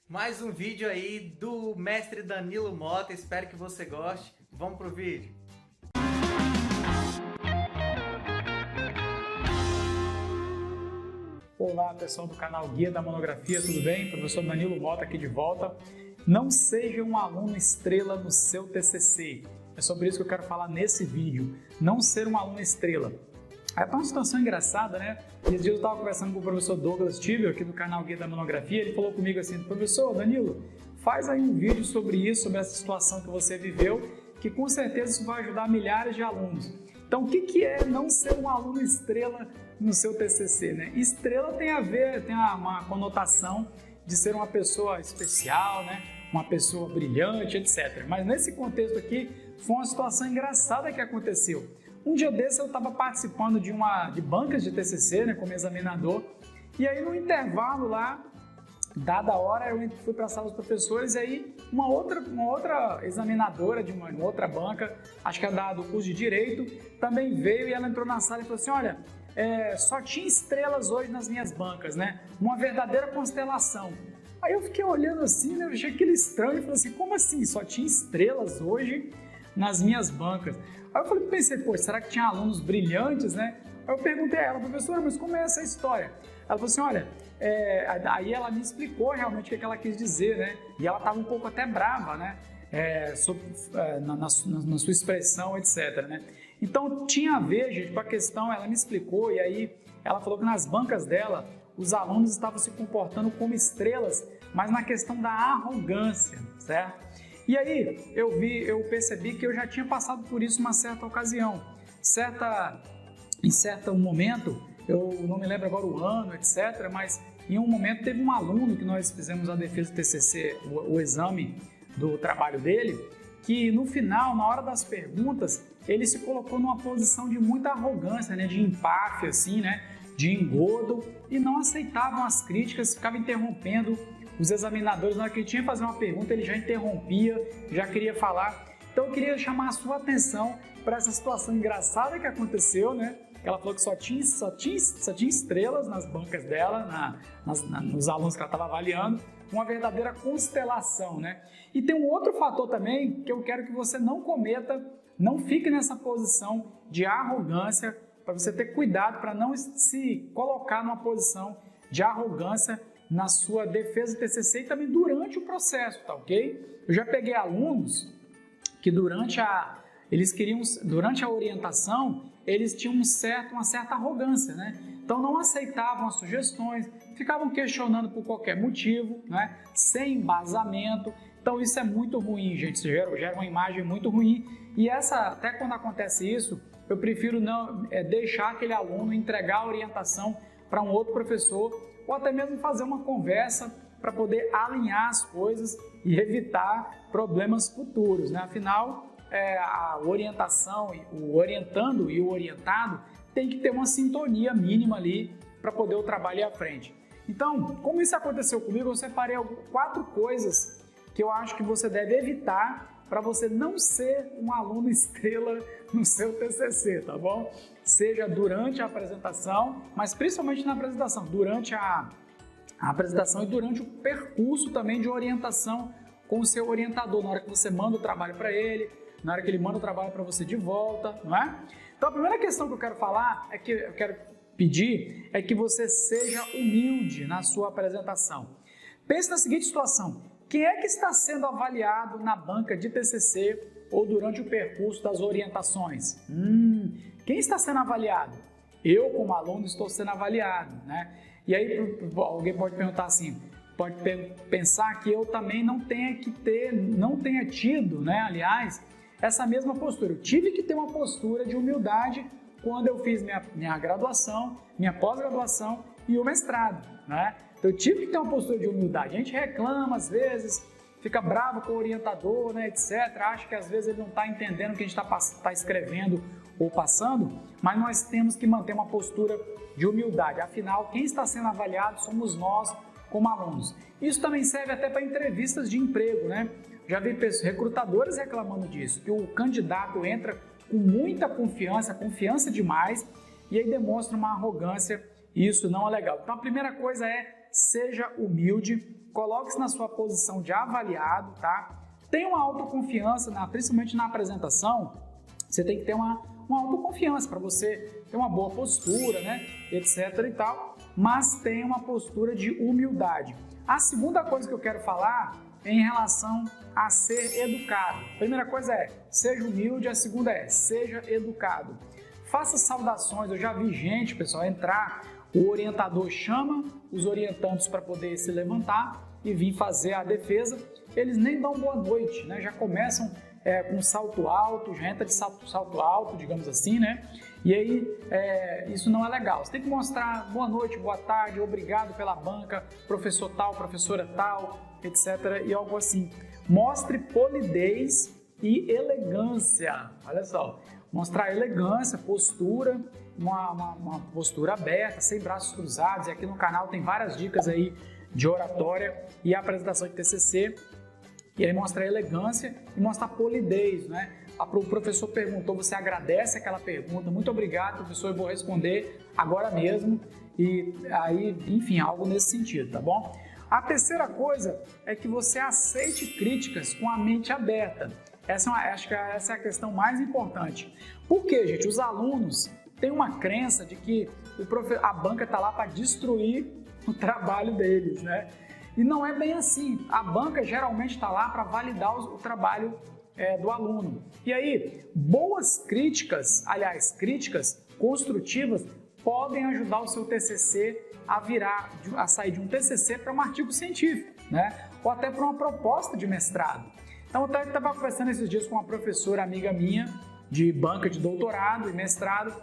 Mais um vídeo aí do mestre Danilo Mota, espero que você goste. Vamos pro vídeo. Olá pessoal do canal Guia da Monografia, tudo bem? Professor Danilo Mota aqui de volta. Não seja um aluno estrela no seu TCC. É sobre isso que eu quero falar nesse vídeo. Não ser um aluno estrela. É uma situação engraçada, né? Esses dias eu estava conversando com o professor Douglas Tibel, aqui do canal Guia da Monografia. Ele falou comigo assim: professor Danilo, faz aí um vídeo sobre isso, sobre essa situação que você viveu, que com certeza isso vai ajudar milhares de alunos. Então, o que é não ser um aluno estrela no seu TCC, né? Estrela tem a ver, tem uma conotação de ser uma pessoa especial, né? Uma pessoa brilhante, etc. Mas nesse contexto aqui, foi uma situação engraçada que aconteceu. Um dia desse eu estava participando de bancas de TCC, né, como examinador, e aí no intervalo lá, dada a hora, eu fui para a sala dos professores e aí uma outra examinadora de uma outra banca, acho que é do curso de Direito, também veio e ela entrou na sala e falou assim: olha, só tinha estrelas hoje nas minhas bancas, né? Uma verdadeira constelação. Aí eu fiquei olhando assim, né, eu achei aquele estranho e falei assim: como assim? Só tinha estrelas hoje nas minhas bancas? Aí eu pensei, pô, será que tinha alunos brilhantes, né? Aí eu perguntei a ela: professora, mas como é essa história? Ela falou assim: olha, aí ela me explicou realmente o que ela quis dizer, né? E ela estava um pouco até brava, né? Na sua expressão, etc, né? Então tinha a ver, gente, com a questão, ela me explicou, e aí ela falou que nas bancas dela, os alunos estavam se comportando como estrelas, mas na questão da arrogância, certo? E aí eu percebi que eu já tinha passado por isso uma certa ocasião. Em certo momento, eu não me lembro agora o ano, etc., mas em um momento teve um aluno que nós fizemos a defesa do TCC, o exame do trabalho dele, que no final, na hora das perguntas, ele se colocou numa posição de muita arrogância, né, de empáfia, assim, né, de engodo, e não aceitavam as críticas, ficava interrompendo os examinadores. Na hora que ele tinha que fazer uma pergunta, ele já interrompia, já queria falar. Então eu queria chamar a sua atenção para essa situação engraçada que aconteceu, né? Ela falou que só tinha estrelas nas bancas dela, nos alunos que ela estava avaliando, uma verdadeira constelação, né? E tem um outro fator também que eu quero que você não cometa, não fique nessa posição de arrogância, para você ter cuidado para não se colocar numa posição de arrogância na sua defesa do TCC e também durante o processo, tá ok? Eu já peguei alunos que durante a orientação, eles tinham uma certa arrogância, né? Então não aceitavam as sugestões, ficavam questionando por qualquer motivo, né? Sem embasamento. Então isso é muito ruim, gente, gera uma imagem muito ruim. E até quando acontece isso, eu prefiro não deixar aquele aluno entregar a orientação para um outro professor, ou até mesmo fazer uma conversa para poder alinhar as coisas e evitar problemas futuros, né? Afinal, a orientação, o orientando e o orientado tem que ter uma sintonia mínima ali para poder o trabalho ir à frente. Então, como isso aconteceu comigo, eu separei 4 coisas que eu acho que você deve evitar para você não ser um aluno estrela no seu TCC, tá bom? Seja durante a apresentação, mas principalmente na apresentação, durante a apresentação e durante o percurso também de orientação com o seu orientador, na hora que você manda o trabalho para ele, na hora que ele manda o trabalho para você de volta, não é? Então a primeira questão que eu quero falar, pedir é que você seja humilde na sua apresentação. Pense na seguinte situação: quem é que está sendo avaliado na banca de TCC ou durante o percurso das orientações? Quem está sendo avaliado? Eu, como aluno, estou sendo avaliado, né? E aí alguém pode perguntar assim, pode pensar que eu também não tenha tido, né? Aliás, essa mesma postura. Eu tive que ter uma postura de humildade quando eu fiz minha graduação, minha pós-graduação e o mestrado, né? Então eu tive que ter uma postura de humildade. A gente reclama às vezes, fica bravo com o orientador, né, etc. Acha que às vezes ele não está entendendo o que a gente está escrevendo ou passando, mas nós temos que manter uma postura de humildade. Afinal, quem está sendo avaliado somos nós como alunos. Isso também serve até para entrevistas de emprego, né? Já vi recrutadores reclamando disso, que o candidato entra com muita confiança demais, e aí demonstra uma arrogância, e isso não é legal. Então a primeira coisa é seja humilde, coloque-se na sua posição de avaliado, tá? Tenha uma autoconfiança, principalmente na apresentação, você tem que ter uma autoconfiança para você ter uma boa postura, né, etc e tal, mas tenha uma postura de humildade. A segunda coisa que eu quero falar é em relação a ser educado. A primeira coisa é, seja humilde, a segunda é, seja educado. Faça saudações, eu já vi gente, pessoal, entrar, o orientador chama os orientandos para poder se levantar e vir fazer a defesa, eles nem dão boa noite, né? Já começam com salto alto, já entra de salto alto, digamos assim, né? E aí, isso não é legal. Você tem que mostrar boa noite, boa tarde, obrigado pela banca, professor tal, professora tal, etc. e algo assim. Mostre polidez e elegância. Olha só, mostrar elegância, postura, uma postura aberta, sem braços cruzados. E aqui no canal tem várias dicas aí de oratória e apresentação de TCC. E aí mostra a elegância e mostra a polidez, né? O professor perguntou, você agradece aquela pergunta, muito obrigado, professor, eu vou responder agora mesmo. E aí, enfim, algo nesse sentido, tá bom? A terceira coisa é que você aceite críticas com a mente aberta. Acho que essa é a questão mais importante. Por quê, gente? Os alunos têm uma crença de que a banca está lá para destruir o trabalho deles, né? E não é bem assim. A banca geralmente está lá para validar o trabalho do aluno. E aí, boas críticas, aliás, críticas construtivas, podem ajudar o seu TCC a sair de um TCC para um artigo científico, né? Ou até para uma proposta de mestrado. Então, eu estava conversando esses dias com uma professora amiga minha, de banca de doutorado e mestrado,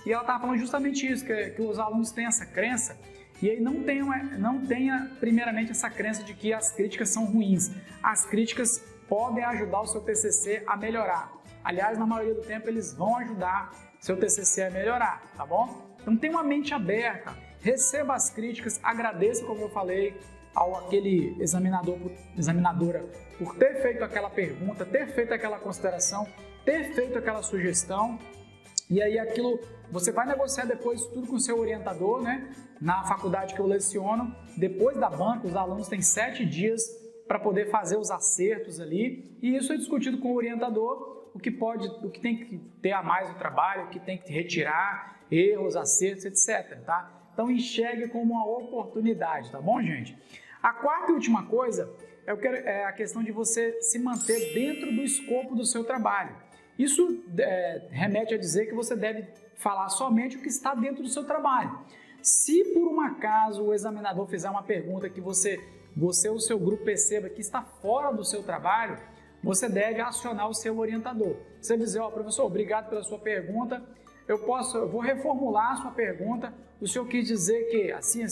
e ela estava falando justamente isso, que os alunos têm essa crença. E aí não tenha primeiramente essa crença de que as críticas são ruins. As críticas podem ajudar o seu TCC a melhorar. Aliás, na maioria do tempo eles vão ajudar seu TCC a melhorar, tá bom? Então tenha uma mente aberta, receba as críticas, agradeça, como eu falei, àquele examinadora por ter feito aquela pergunta, ter feito aquela consideração, ter feito aquela sugestão. E aí aquilo, você vai negociar depois tudo com o seu orientador, né? Na faculdade que eu leciono, depois da banca, os alunos têm 7 dias para poder fazer os acertos ali, e isso é discutido com o orientador, o que tem que ter a mais no trabalho, o que tem que retirar, erros, acertos, etc. Tá? Então enxergue como uma oportunidade, tá bom, gente? A quarta e última coisa é a questão de você se manter dentro do escopo do seu trabalho. Isso remete a dizer que você deve falar somente o que está dentro do seu trabalho. Se por um acaso o examinador fizer uma pergunta que você ou o seu grupo perceba que está fora do seu trabalho, você deve acionar o seu orientador. Você dizer, professor, obrigado pela sua pergunta, eu vou reformular a sua pergunta, o senhor quis dizer que assim?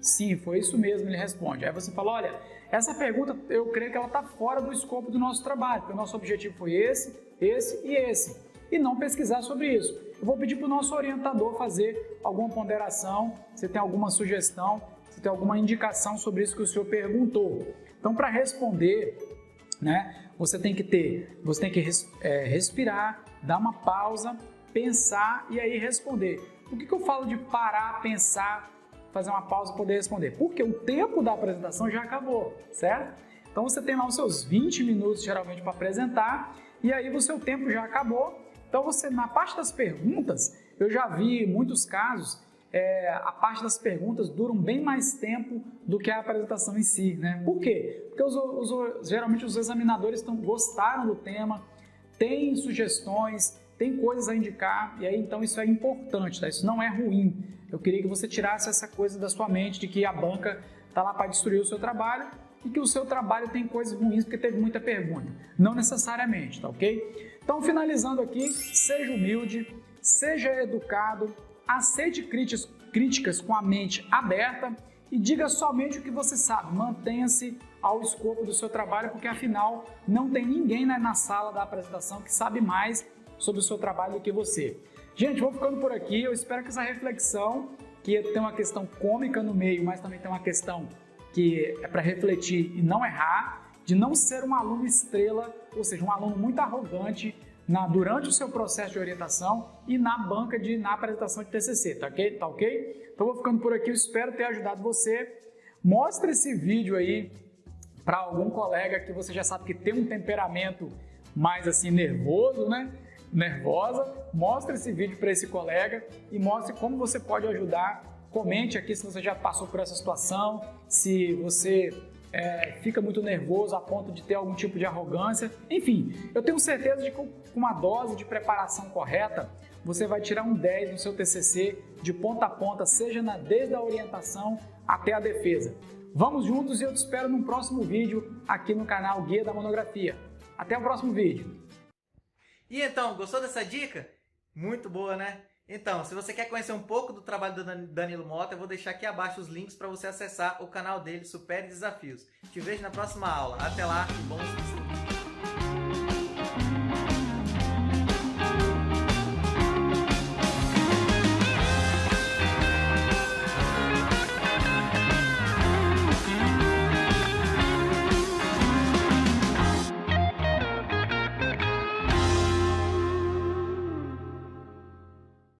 Sim, foi isso mesmo, ele responde. Aí você fala, olha, essa pergunta eu creio que ela está fora do escopo do nosso trabalho, porque o nosso objetivo foi esse e esse, e não pesquisar sobre isso. Eu vou pedir para o nosso orientador fazer alguma ponderação, se tem alguma sugestão, se tem alguma indicação sobre isso que o senhor perguntou. Então, para responder, né, você tem que respirar, dar uma pausa, pensar e aí responder. Por que eu falo de parar, pensar, fazer uma pausa e poder responder? Porque o tempo da apresentação já acabou, certo? Então, você tem lá os seus 20 minutos, geralmente, para apresentar, e aí o seu tempo já acabou. Então, na parte das perguntas, eu já vi muitos casos, a parte das perguntas duram bem mais tempo do que a apresentação em si, né? Por quê? Porque geralmente os examinadores gostaram do tema, têm sugestões, têm coisas a indicar, e aí então isso é importante, tá? Isso não é ruim. Eu queria que você tirasse essa coisa da sua mente de que a banca está lá para destruir o seu trabalho e que o seu trabalho tem coisas ruins porque teve muita pergunta. Não necessariamente, tá ok? Então, finalizando aqui, seja humilde, seja educado, aceite críticas com a mente aberta e diga somente o que você sabe. Mantenha-se ao escopo do seu trabalho, porque afinal não tem ninguém na sala da apresentação que sabe mais sobre o seu trabalho do que você. Gente, vou ficando por aqui. Eu espero que essa reflexão, que tem uma questão cômica no meio, mas também tem uma questão que é para refletir e não errar, de não ser um aluno estrela, ou seja, um aluno muito arrogante, durante o seu processo de orientação e na apresentação de TCC, tá ok? Então vou ficando por aqui, eu espero ter ajudado você. Mostre esse vídeo aí para algum colega que você já sabe que tem um temperamento mais assim nervoso, né? Nervosa. Mostre esse vídeo para esse colega e mostre como você pode ajudar. Comente aqui se você já passou por essa situação, se você fica muito nervoso a ponto de ter algum tipo de arrogância. Enfim, eu tenho certeza de que com uma dose de preparação correta, você vai tirar um 10 no seu TCC de ponta a ponta, seja desde a orientação até a defesa. Vamos juntos e eu te espero no próximo vídeo aqui no canal Guia da Monografia. Até o próximo vídeo. E então, gostou dessa dica? Muito boa, né? Então, se você quer conhecer um pouco do trabalho do Danilo Mota, eu vou deixar aqui abaixo os links para você acessar o canal dele, Supere Desafios. Te vejo na próxima aula. Até lá e bons estudos!